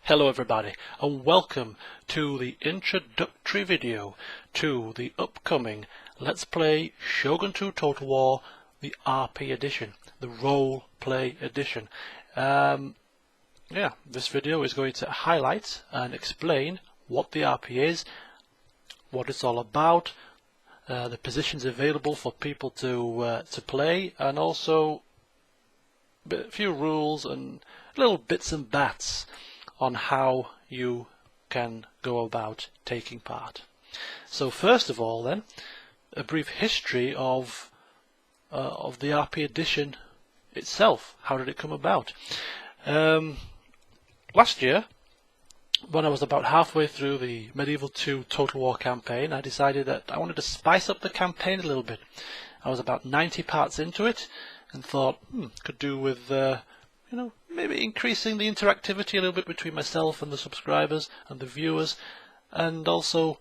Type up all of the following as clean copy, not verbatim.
Hello everybody and welcome to the introductory video to the upcoming Let's Play Shogun 2 Total War, the RP edition, the role play edition. This video is going to highlight and explain what the RP is, what it's all about, the positions available for people to play, and also a few rules and little bits and bats on how you can go about taking part. So first of all then, a brief history of the RP edition itself. How did it come about? Last year, when I was about halfway through the Medieval 2 Total War campaign, I decided that I wanted to spice up the campaign a little bit. I was about 90 parts into it and thought, could do with maybe increasing the interactivity a little bit between myself and the subscribers and the viewers, and also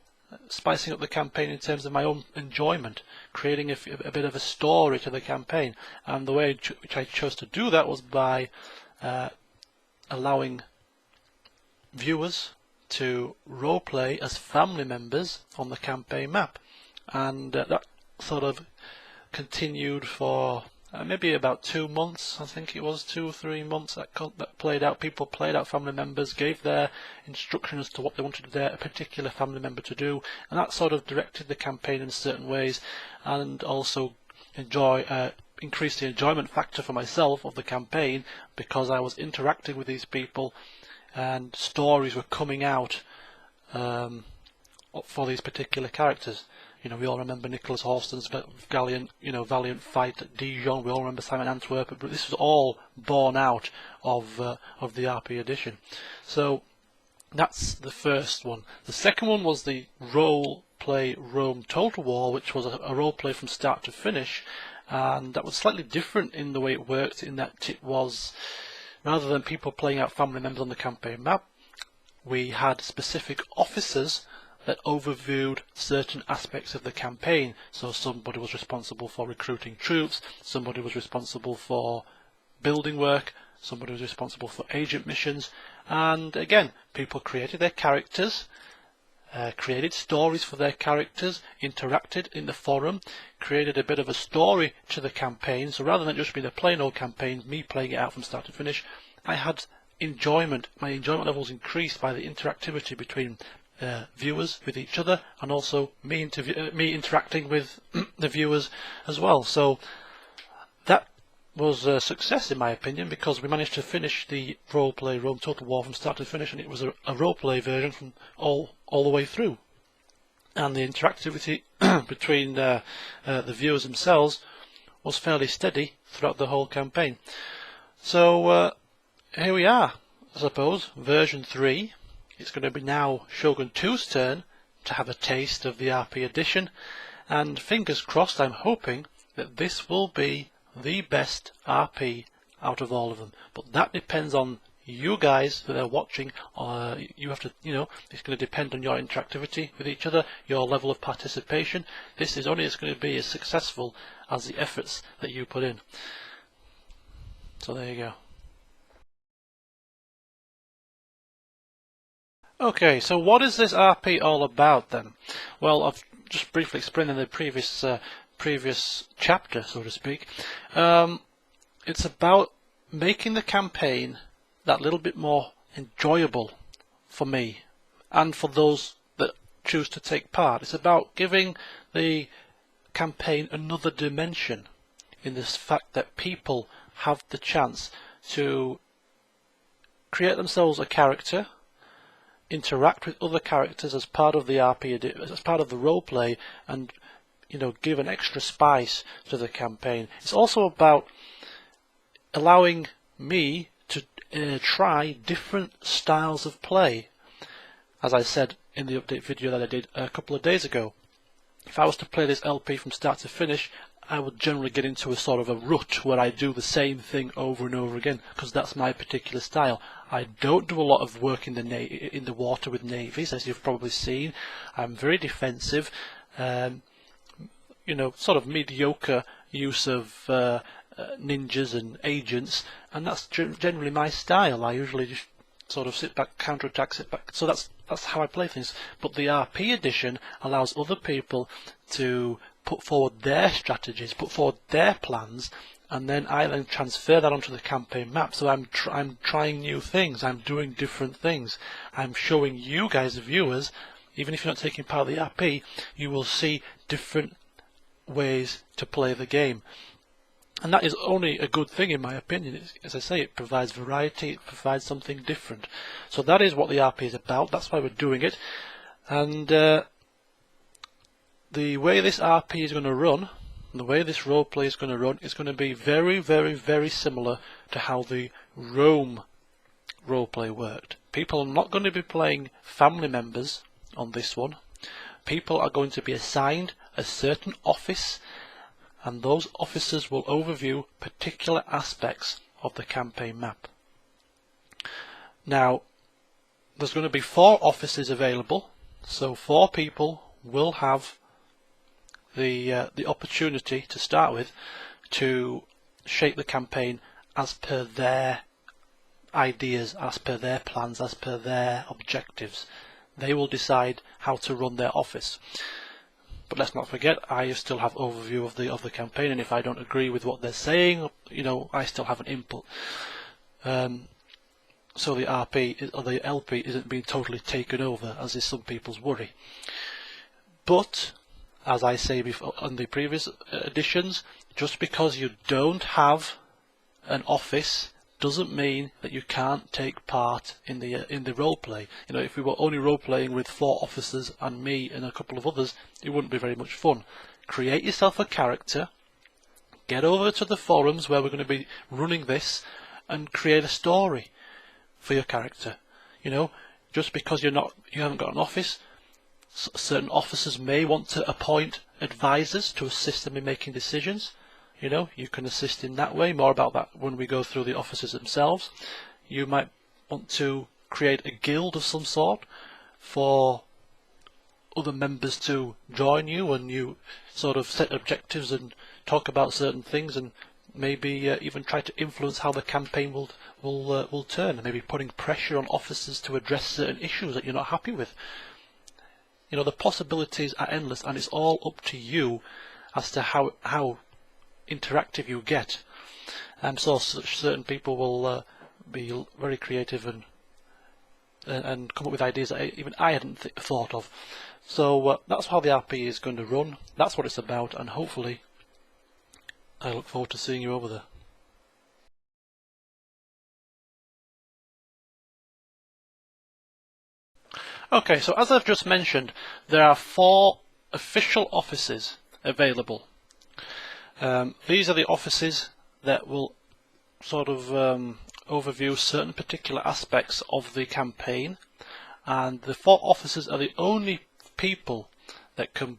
spicing up the campaign in terms of my own enjoyment, creating a bit of a story to the campaign. And the way which I chose to do that was by allowing viewers to roleplay as family members on the campaign map, and that sort of continued for maybe about 2 months. I think it was 2 or 3 months that played out. People played out, family members gave their instructions as to what they wanted their particular family member to do, and that sort of directed the campaign in certain ways, and also increased the enjoyment factor for myself of the campaign, because I was interacting with these people and stories were coming out for these particular characters. We all remember Nicholas Horston's valiant fight at Dijon. We all remember Simon Antwerp, but this was all born out of the RP edition. So that's the first one. The second one was the role play Rome Total War, which was a role play from start to finish, and that was slightly different in the way it worked, in that it was, rather than people playing out family members on the campaign map, we had specific officers that overviewed certain aspects of the campaign. So somebody was responsible for recruiting troops, somebody was responsible for building work, somebody was responsible for agent missions, and again, people created their characters, created stories for their characters, interacted in the forum, created a bit of a story to the campaign. So rather than just being a plain old campaign, me playing it out from start to finish, I had enjoyment. My enjoyment levels increased by the interactivity between viewers with each other, and also me interacting with the viewers as well. So that was a success in my opinion, because we managed to finish the roleplay Rome Total War from start to finish, and it was a roleplay version from all the way through. And the interactivity between the viewers themselves was fairly steady throughout the whole campaign. So here we are, I suppose, version 3. It's going to be now Shogun 2's turn to have a taste of the RP edition, and fingers crossed, I'm hoping that this will be the best RP out of all of them. But that depends on you guys that are watching. You have to, it's going to depend on your interactivity with each other, your level of participation. This is only going to be as successful as the efforts that you put in. So there you go. Okay, so what is this RP all about then? Well, I've just briefly explained in the previous chapter, so to speak. It's about making the campaign that little bit more enjoyable for me and for those that choose to take part. It's about giving the campaign another dimension, in this fact that people have the chance to create themselves a character, interact with other characters as part of the RP, as part of the roleplay, and give an extra spice to the campaign. It's also about allowing me to try different styles of play. As I said in the update video that I did a couple of days ago, if I was to play this LP from start to finish, I would generally get into a sort of a rut where I do the same thing over and over again, because that's my particular style. I don't do a lot of work in the water with navies, as you've probably seen. I'm very defensive, sort of mediocre use of ninjas and agents, and that's generally my style. I usually just sort of sit back, counterattack, sit back. So that's how I play things. But the RP edition allows other people to put forward their strategies, put forward their plans, and then I then transfer that onto the campaign map. So I'm trying new things. I'm doing different things. I'm showing you guys, the viewers, even if you're not taking part of the RP, you will see different ways to play the game. And that is only a good thing in my opinion. As I say, it provides variety, it provides something different. So that is what the RP is about, that's why we're doing it. And the way this RP is going to run, the way this roleplay is going to run, is going to be very, very, very similar to how the Rome roleplay worked. People are not going to be playing family members on this one. People are going to be assigned a certain office, and those officers will overview particular aspects of the campaign map. Now, there's going to be 4 offices available, so 4 people will have the opportunity to start with to shape the campaign as per their ideas, as per their plans, as per their objectives. They will decide how to run their office. But let's not forget, I still have overview of the campaign, and if I don't agree with what they're saying, you know, I still have an input. So the RP or the LP isn't being totally taken over, as is some people's worry. But as I say before on the previous editions, just because you don't have an office doesn't mean that you can't take part in the role play. You know, if we were only role playing with 4 officers and me and a couple of others, it wouldn't be very much fun. Create yourself a character, get over to the forums where we're going to be running this, and create a story for your character. You know, just because you haven't got an office, certain officers may want to appoint advisors to assist them in making decisions. You know, you can assist in that way. More about that when we go through the officers themselves. You might want to create a guild of some sort for other members to join you, and you sort of set objectives and talk about certain things, and maybe even try to influence how the campaign will turn, and maybe putting pressure on officers to address certain issues that you're not happy with. You know, the possibilities are endless, and it's all up to you as to how interactive you get. So certain people will be very creative and come up with ideas that even I hadn't thought of. So that's how the RP is going to run. That's what it's about, and hopefully I look forward to seeing you over there. Okay, so as I've just mentioned, there are 4 official offices available. These are the offices that will sort of overview certain particular aspects of the campaign, and the 4 officers are the only people that can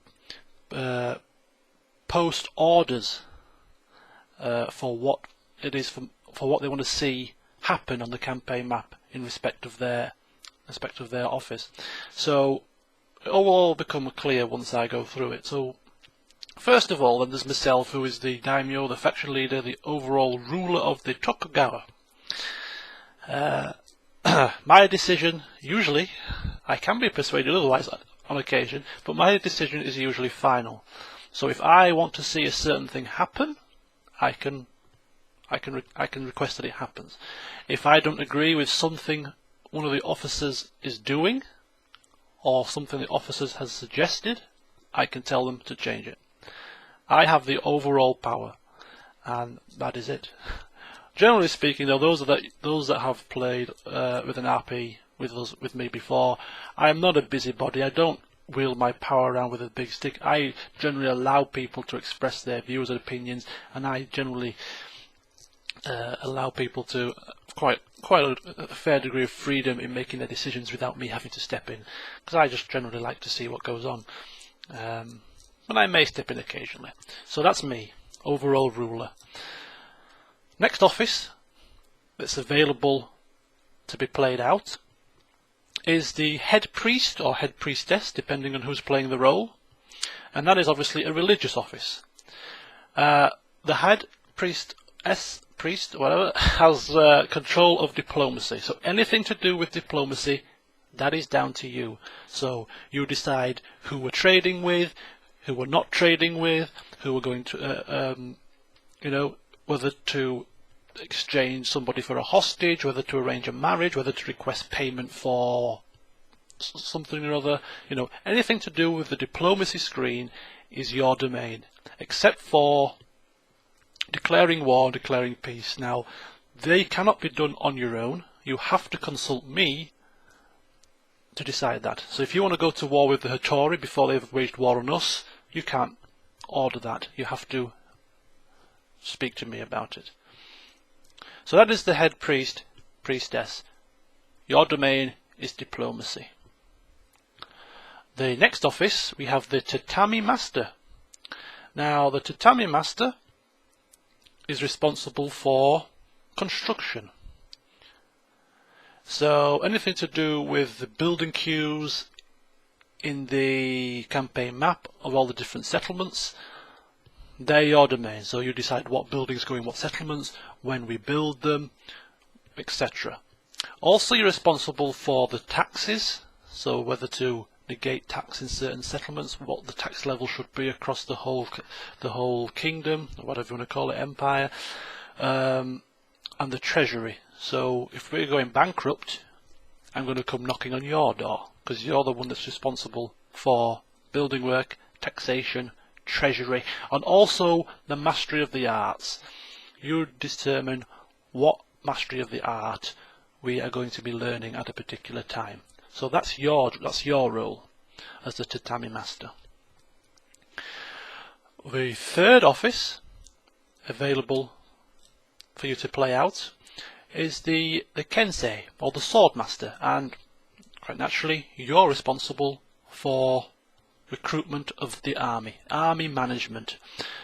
post orders for what it is for what they want to see happen on the campaign map in respect of their office. So it will all become clear once I go through it. So first of all, then there's myself, who is the daimyo, the faction leader, the overall ruler of the Tokugawa. My decision, usually, I can be persuaded otherwise on occasion, but my decision is usually final. So if I want to see a certain thing happen, I can request that it happens. If I don't agree with something one of the officers is doing, or something the officers has suggested, I can tell them to change it. I have the overall power, and that is it. Generally speaking, though, those that have played with an RP with me before, I am not a busybody. I don't wield my power around with a big stick. I generally allow people to express their views and opinions, and I generally allow people to quite a fair degree of freedom in making their decisions without me having to step in, because I just generally like to see what goes on. But I may step in occasionally. So that's me, overall ruler. Next office that's available to be played out is the head priest or head priestess, depending on who's playing the role, and that is obviously a religious office. The head priestess priest, whatever, has control of diplomacy. So anything to do with diplomacy, that is down to you. So you decide who we're trading with, who we're not trading with, who we're going to, whether to exchange somebody for a hostage, whether to arrange a marriage, whether to request payment for something or other. Anything to do with the diplomacy screen is your domain, except for declaring war, declaring peace. Now, they cannot be done on your own. You have to consult me to decide that. So if you want to go to war with the Hattori before they've waged war on us, you can't order that. You have to speak to me about it. So that is the head priest, priestess. Your domain is diplomacy. The next office, we have the tatami master. Now, the tatami master is responsible for construction. So anything to do with the building queues in the campaign map of all the different settlements, they're your domain. So you decide what buildings go in what settlements, when we build them, etc. Also, you're responsible for the taxes, so whether to negate tax in certain settlements, what the tax level should be across the whole kingdom, or whatever you want to call it, empire, and the treasury. So if we're going bankrupt, I'm going to come knocking on your door, because you're the one that's responsible for building work, taxation, treasury, and also the mastery of the arts. You determine what mastery of the art we are going to be learning at a particular time. So that's your role as the tatami master. The third office available for you to play out is the kensei, or the sword master, and quite naturally you're responsible for recruitment of the army management.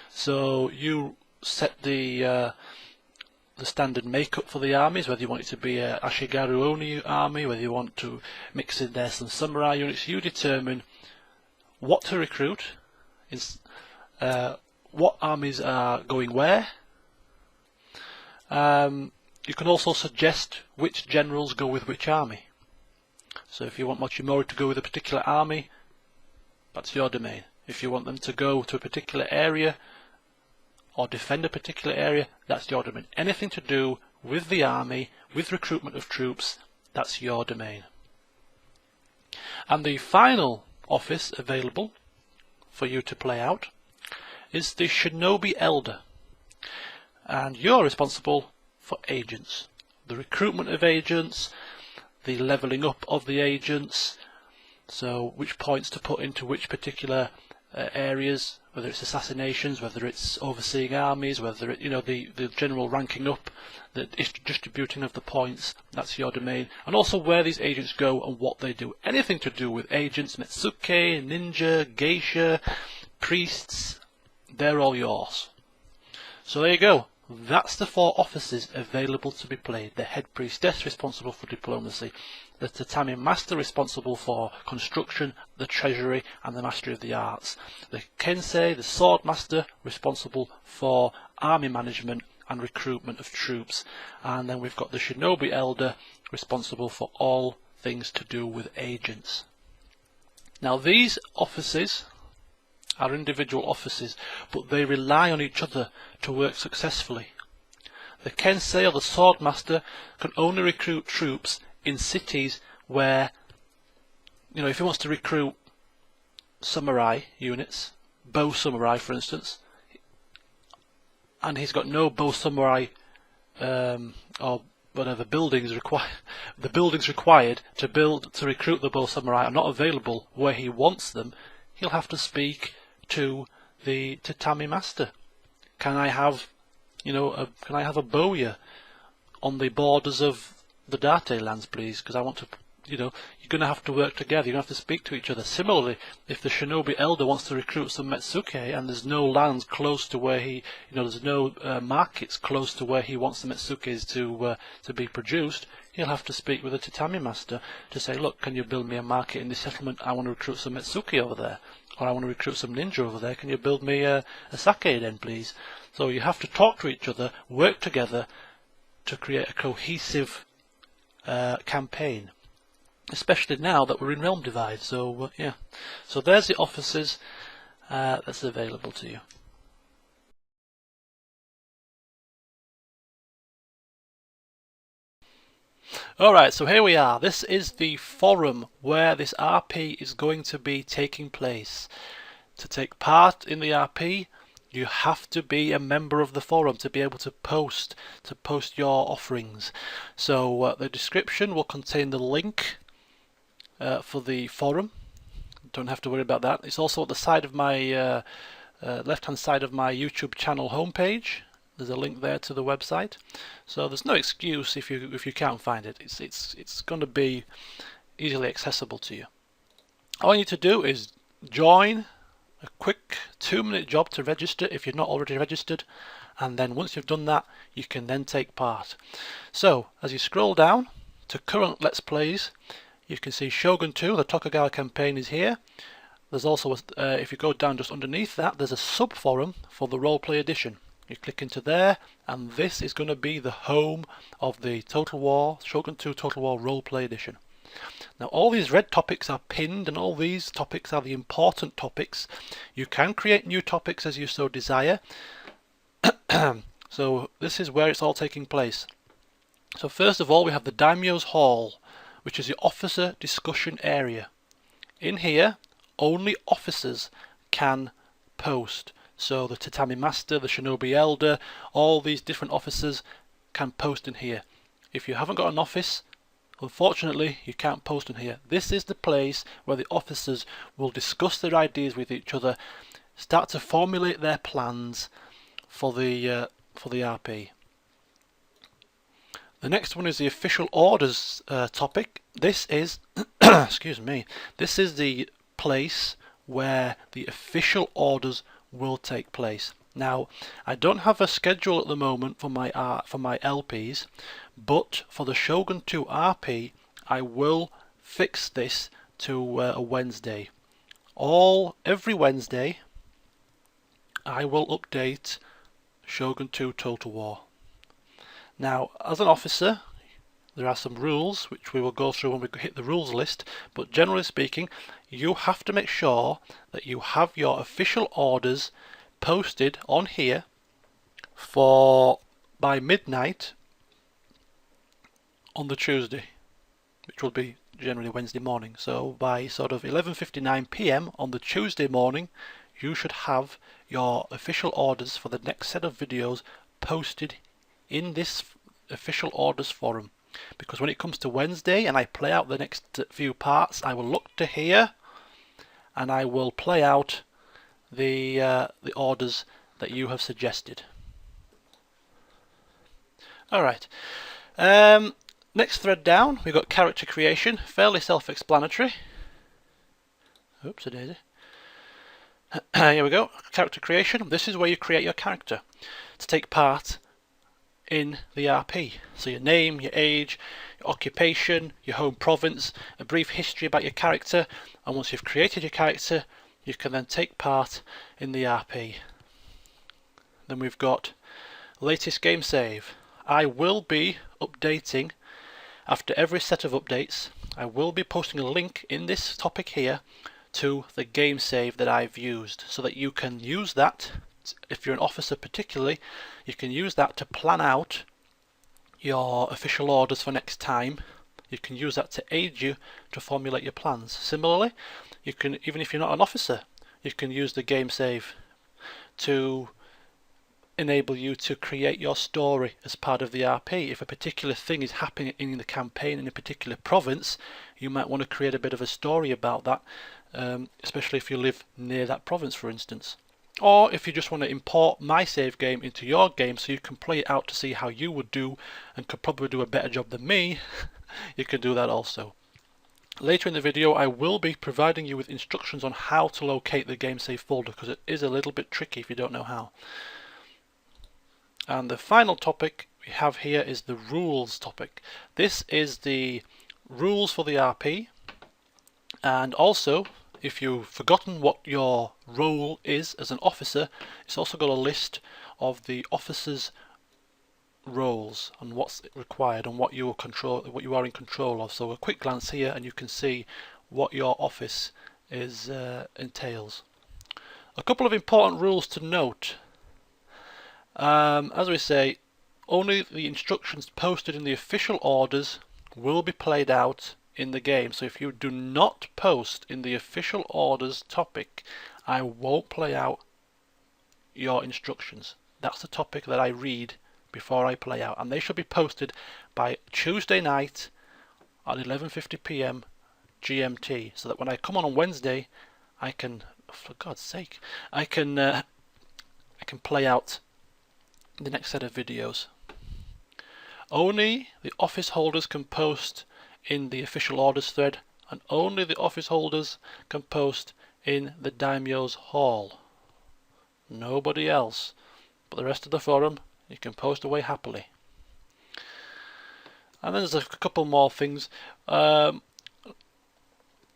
So you set the standard makeup for the armies, whether you want it to be a Ashigaru Oni army, whether you want to mix in there some samurai units. You determine what to recruit, what armies are going where. You can also suggest which generals go with which army. So if you want Mochimori to go with a particular army, that's your domain. If you want them to go to a particular area or defend a particular area, that's your domain. Anything to do with the army, with recruitment of troops, that's your domain. And the final office available for you to play out is the Shinobi Elder. And you're responsible for agents. The recruitment of agents, the leveling up of the agents, so which points to put into which particular areas, whether it's assassinations, whether it's overseeing armies, whether it, the general ranking up, the distributing of the points, that's your domain. And also where these agents go and what they do. Anything to do with agents, Metsuke, ninja, geisha, priests, they're all yours. So there you go. That's the 4 offices available to be played. The head priestess responsible for diplomacy, the tatami master responsible for construction, the treasury and the mastery of the arts, the kensei, the sword master, responsible for army management and recruitment of troops, and then we've got the shinobi elder responsible for all things to do with agents. Now these offices are individual offices, but they rely on each other to work successfully. The kensei or the sword master can only recruit troops in cities where, if he wants to recruit samurai units, bow samurai for instance, and he's got no bow samurai or whatever buildings required, the buildings required to recruit the bow samurai are not available where he wants them, he'll have to speak to the tatami master. Can I have, can I have a bowyer on the borders of the Date lands, please? Because I want to, you're going to have to work together. You're going to have to speak to each other. Similarly, if the shinobi elder wants to recruit some Metsuke and there's no lands close to where he, there's no markets close to where he wants the Metsukes to be produced, he'll have to speak with the tatami master to say, look, can you build me a market in this settlement? I want to recruit some Metsuke over there. or I want to recruit some ninja over there, can you build me a sake den, please? So you have to talk to each other, work together to create a cohesive campaign, especially now that we're in Realm Divide. So yeah, so there's the offices that's available to you. Alright, so here we are. This is the forum where this RP is going to be taking place. To take part in the RP, you have to be a member of the forum to be able to post your offerings. So the description will contain the link for the forum. Don't have to worry about that. It's also at the side of my left-hand side of my YouTube channel homepage. There's a link there to the website, so there's no excuse if you can't find it. It's going to be easily accessible to you. All you need to do is join. A quick 2-minute job to register if you're not already registered, and then once you've done that, you can then take part. So as you scroll down to current Let's Plays, you can see Shogun 2, the Tokugawa campaign, is here. There's also if you go down just underneath that, there's a sub forum for the roleplay edition. You click into there, and this is going to be the home of the Total War Shogun 2 Total War roleplay edition. Now all these red topics are pinned, and all these topics are the important topics. You can create new topics as you so desire. So this is where it's all taking place. So first of all, we have the Daimyo's Hall, which is the officer discussion area. In here, only officers can post. So the Tatami Master, the Shinobi Elder, all these different officers can post in here. If you haven't got an office, unfortunately, you can't post in here. This is the place where the officers will discuss their ideas with each other, start to formulate their plans for the RP. The next one is the official orders topic. This is, excuse me, this is the place where the official orders will take place. Now, I don't have a schedule at the moment for my LPs, but for the Shogun 2 RP, I will fix this to a Wednesday. Every Wednesday, I will update Shogun 2 Total War. Now, as an officer, there are some rules which we will go through when we hit the rules list, but generally speaking, you have to make sure that you have your official orders posted on here by midnight on the Tuesday, which will be generally Wednesday morning. So by sort of 11:59 PM on the Tuesday morning, you should have your official orders for the next set of videos posted in this official orders forum. Because when it comes to Wednesday and I play out the next few parts, I will look to here and I will play out the orders that you have suggested. Alright, next thread down we've got character creation, fairly self-explanatory. Oops, a daisy. Here we go, character creation. This is where you create your character to take part in the RP. So your name, your age, your occupation, your home province, a brief history about your character, and once you've created your character, you can then take part in the RP. Then we've got latest game save. I will be updating after every set of updates. I will be posting a link in this topic here to the game save that I've used, so that you can use that. If you're an officer particularly, you can use that to plan out your official orders for next time. You can use that to aid you to formulate your plans. Similarly, you can, even if you're not an officer, you can use the game save to enable you to create your story as part of the RP. If a particular thing is happening in the campaign in a particular province, you might want to create a bit of a story about that, especially if you live near that province, for instance. Or if you just want to import my save game into your game so you can play it out to see how you would do and could probably do a better job than me, you can do that also. Later in the video I will be providing you with instructions on how to locate the game save folder, because it is a little bit tricky if you don't know how. And the final topic we have here is the rules topic. This is the rules for the RP, and also if you've forgotten what your role is as an officer, it's also got a list of the officers' roles and what's required and what you are in control of. So a quick glance here and you can see what your office is entails. A couple of important rules to note. As we say, only the instructions posted in the official orders will be played out in the game. So if you do not post in the official orders topic, I won't play out your instructions. That's the topic that I read before I play out, and they should be posted by Tuesday night at 11:50 p.m. GMT, so that when I come on Wednesday, I can, for God's sake, I can play out the next set of videos. Only the office holders can post in the official orders thread, and only the office holders can post in the Daimyo's Hall. Nobody else. But the rest of the forum, you can post away happily. And then there's a couple more things.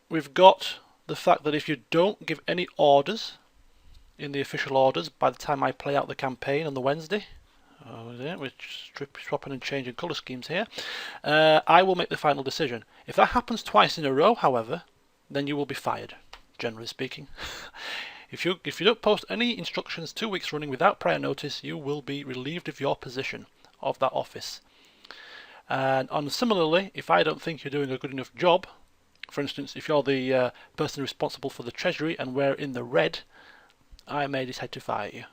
We've got the fact that if you don't give any orders in the official orders by the time I play out the campaign on the Wednesday, we're swapping and changing colour schemes here, I will make the final decision. If that happens twice in a row, however, then you will be fired, generally speaking. If you don't post any instructions 2 weeks running without prior notice, you will be relieved of your position of that office. And similarly, if I don't think you're doing a good enough job, for instance, if you're the person responsible for the treasury and we're in the red, I may decide to fire you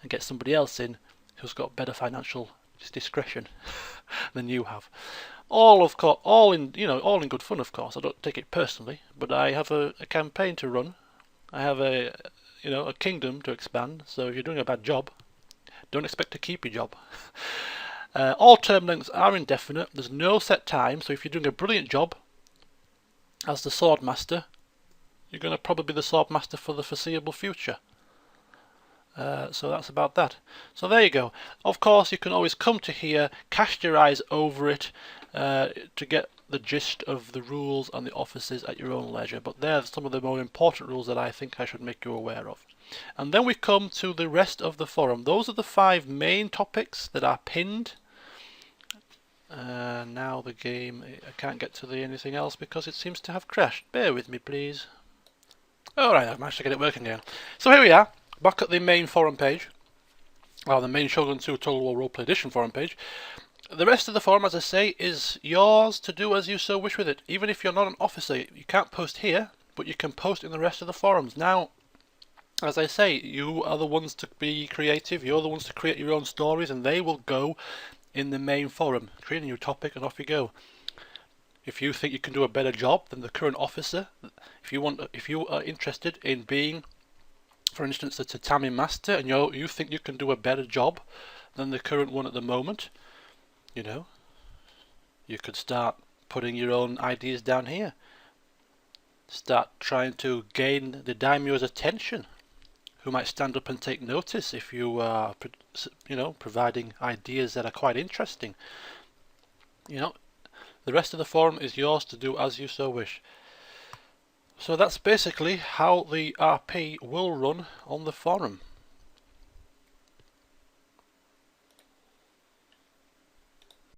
and get somebody else in who's got better financial discretion than you have. All in good fun, of course. I don't take it personally, but I have a campaign to run. I have a kingdom to expand. So if you're doing a bad job, don't expect to keep your job. All term lengths are indefinite. There's no set time. So if you're doing a brilliant job as the sword master, you're going to probably be the sword master for the foreseeable future. So that's about that. So there you go. Of course, you can always come to here, cast your eyes over it to get the gist of the rules and the offices at your own leisure. But they're some of the more important rules that I think I should make you aware of. And then we come to the rest of the forum. Those are the 5 main topics that are pinned. Now the game, I can't get to anything else because it seems to have crashed. Bear with me, please. Alright, I've managed to get it working again. So here we are, back at the main forum page. Well, the main Shogun 2 Total War Roleplay Edition forum page. The rest of the forum, as I say, is yours to do as you so wish with it. Even if you're not an officer, you can't post here, but you can post in the rest of the forums. Now, as I say, you are the ones to be creative, you're the ones to create your own stories, and they will go in the main forum. Create a new topic and off you go. If you think you can do a better job than the current officer, if you are interested in being, for instance, a tatami master, and you think you can do a better job than the current one at the moment, you could start putting your own ideas down here. Start trying to gain the daimyo's attention, who might stand up and take notice if you are, providing ideas that are quite interesting. The rest of the forum is yours to do as you so wish. So that's basically how the RP will run on the forum.